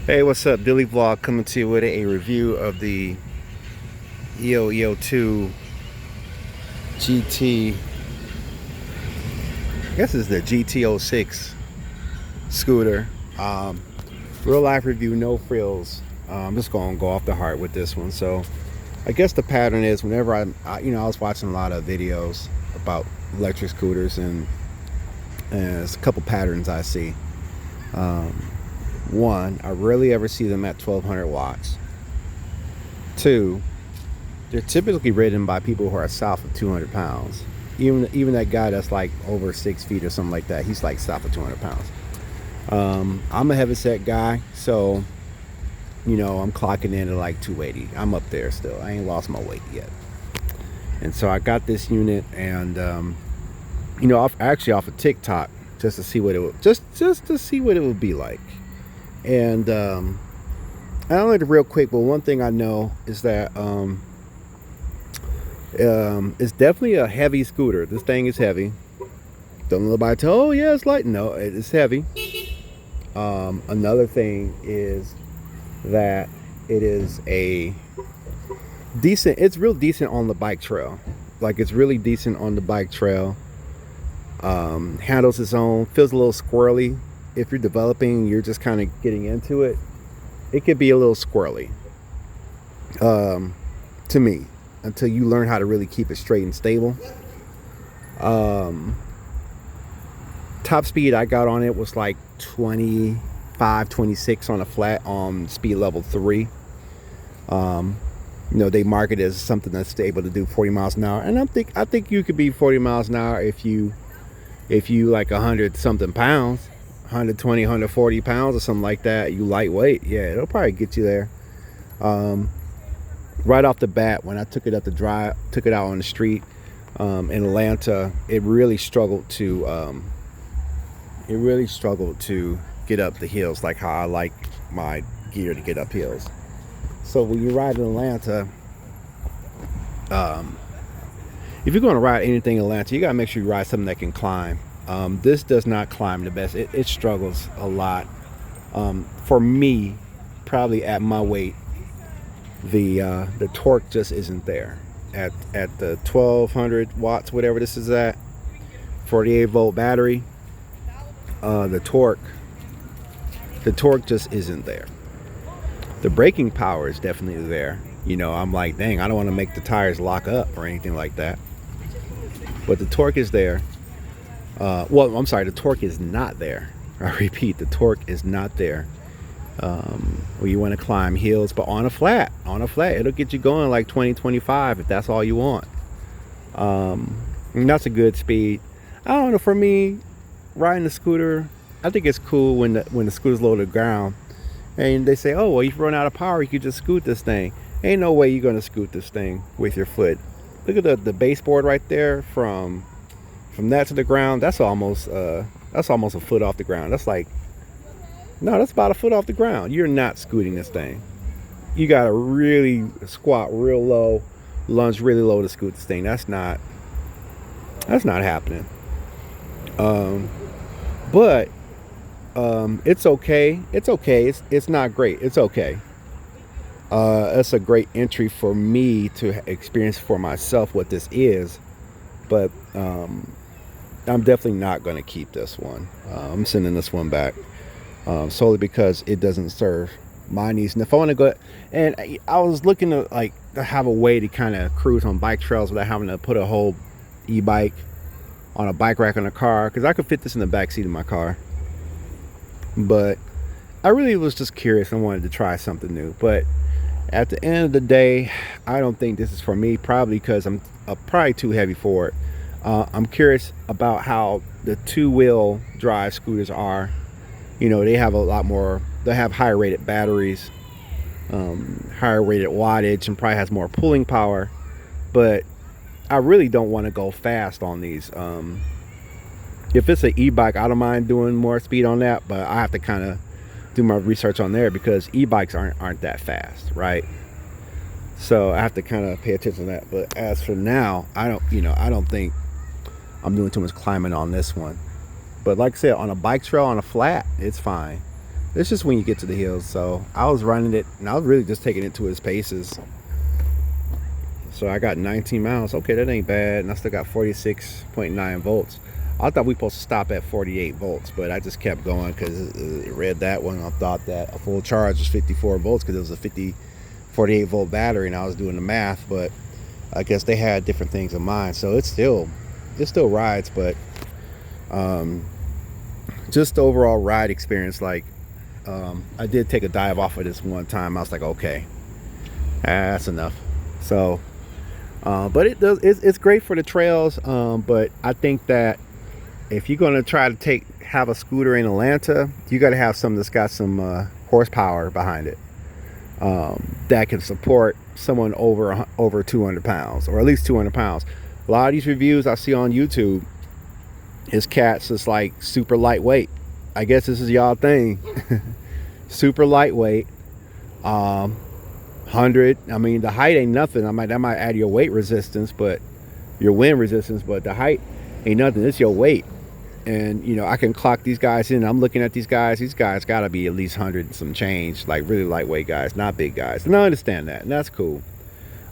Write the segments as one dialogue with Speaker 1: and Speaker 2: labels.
Speaker 1: Hey, what's up? Billy Vlog coming to you with a review of the EOEOTW GT. I guess it's the GT06 scooter. Real life review, no frills. I'm just gonna go off the heart with this one. So, I guess the pattern is whenever I was watching a lot of videos about electric scooters, and there's a couple patterns I see. One, I rarely ever see them at 1200 watts. Two, they're typically ridden by people who are south of 200 pounds. Even that guy that's like over 6 feet or something like that, he's like south of 200 pounds. I'm a Heavyset guy, so I'm clocking in at like 280. I'm up there still. I ain't lost my weight yet. And so I got this unit, and actually off of TikTok, just to see what it would just to see what it would be like. And I don't know it real quick, but one thing I know is that it's definitely a heavy scooter. This thing is heavy. Don't nobody tell, oh yeah, it's light. No, it's heavy. Another thing is that it is a decent. It's real decent on the bike trail. Like, it's really decent on the bike trail. Handles its own. Feels a little squirrely. If you're developing, you're just kind of getting into it, it could be a little squirrely to me, until you learn how to really keep it straight and stable. Top speed I got on it was like 25, 26 on a flat on speed level 3. They market it as something that's able to do 40 miles an hour, and I think you could be 40 miles an hour if you like 100 something pounds. 120, 140 pounds or something like that. You lightweight, yeah, it'll probably get you there. Right off the bat, when I took it out on the street in Atlanta, it really struggled to get up the hills like how I like my gear to get up hills. So when you ride in Atlanta, if you're going to ride anything in Atlanta, you got to make sure you ride something that can climb. This does not climb the best. It struggles a lot. For me, probably at my weight, the torque just isn't there. At the 1200 watts, whatever this is at, 48 volt battery, the torque just isn't there. The braking power is definitely there. I'm like, dang, I don't want to make the tires lock up or anything like that. But the torque is there. The torque is not there. I repeat, the torque is not there. Where you want to climb hills, but on a flat, it'll get you going like 20, 25 if that's all you want. And that's a good speed. I don't know, for me, riding the scooter, I think it's cool when the scooter's low to the ground, and they say, oh, well, if you run out of power, you could just scoot this thing. Ain't no way you're gonna scoot this thing with your foot. Look at the baseboard right there. From that to the ground, that's almost a foot off the ground. That's about a foot off the ground. You're not scooting this thing. You gotta really squat real low, lunge really low to scoot this thing. That's not happening. But it's okay. It's okay. It's not great. It's okay. It's a great entry for me to experience for myself what this is. But I'm definitely not going to keep this one. I'm sending this one back solely because it doesn't serve my needs. And if I want to go, and I was looking to have a way to kind of cruise on bike trails without having to put a whole e-bike on a bike rack on a car, because I could fit this in the back seat of my car. But I really was just curious and wanted to try something new. But at the end of the day, I don't think this is for me, probably because I'm probably too heavy for it. I'm curious about how the two-wheel drive scooters are. They have a lot more. They have higher rated batteries, higher rated wattage, and probably has more pulling power. But I really don't want to go fast on these. If it's an e-bike, I don't mind doing more speed on that, but I have to kind of do my research on there because e-bikes aren't that fast, right? So I have to kind of pay attention to that. But as for now, I don't think I'm doing too much climbing on this one. But like I said, on a bike trail, on a flat, it's fine. It's just when you get to the hills. So I was running it, and I was really just taking it to its paces. So I got 19 miles. Okay, that ain't bad. And I still got 46.9 volts. I thought we were supposed to stop at 48 volts, but I just kept going because it read that one. I thought that a full charge was 54 volts because it was a 48 volt battery, and I was doing the math. But I guess they had different things in mind. So it still rides, but just the overall ride experience, like I did take a dive off of this one time. I was like, okay, that's enough. So but it's great for the trails, but I think that if you're going to try to have a scooter in Atlanta, you got to have something that's got some horsepower behind it, that can support someone over 200 pounds, or at least 200 pounds. A lot of these reviews I see on YouTube is cats that's like super lightweight. I guess this is y'all thing. Super lightweight. 100. I mean, the height ain't nothing. That might add your weight resistance, but your wind resistance, but the height ain't nothing. It's your weight. And you know, I can clock these guys in. I'm looking at these guys got to be at least 100 and some change, like really lightweight guys, not big guys. And I understand that, and that's cool.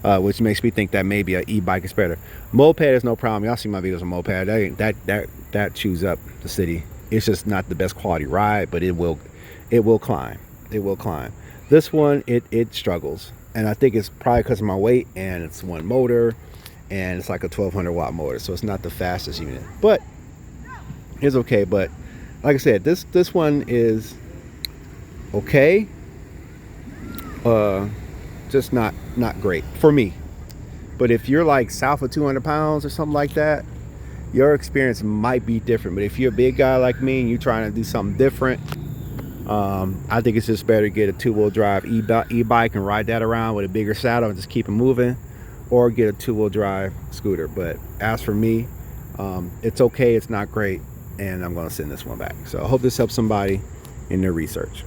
Speaker 1: Which makes me think that maybe an e-bike is better. Moped is no problem. Y'all see my videos on moped. That chews up the city. It's just not the best quality ride, but it will climb. It will climb. This one, it struggles, and I think it's probably because of my weight, and it's one motor, and it's like a 1200 watt motor, so it's not the fastest unit, but it's okay. But like I said, this one is okay. Just not great for me. But if you're like south of 200 pounds or something like that, your experience might be different. But if you're a big guy like me and you're trying to do something different, I think it's just better to get a two-wheel drive e-bike and ride that around with a bigger saddle and just keep it moving, or get a two-wheel drive scooter. But as for me, it's okay, it's not great, and I'm going to send this one back. So I hope this helps somebody in their research.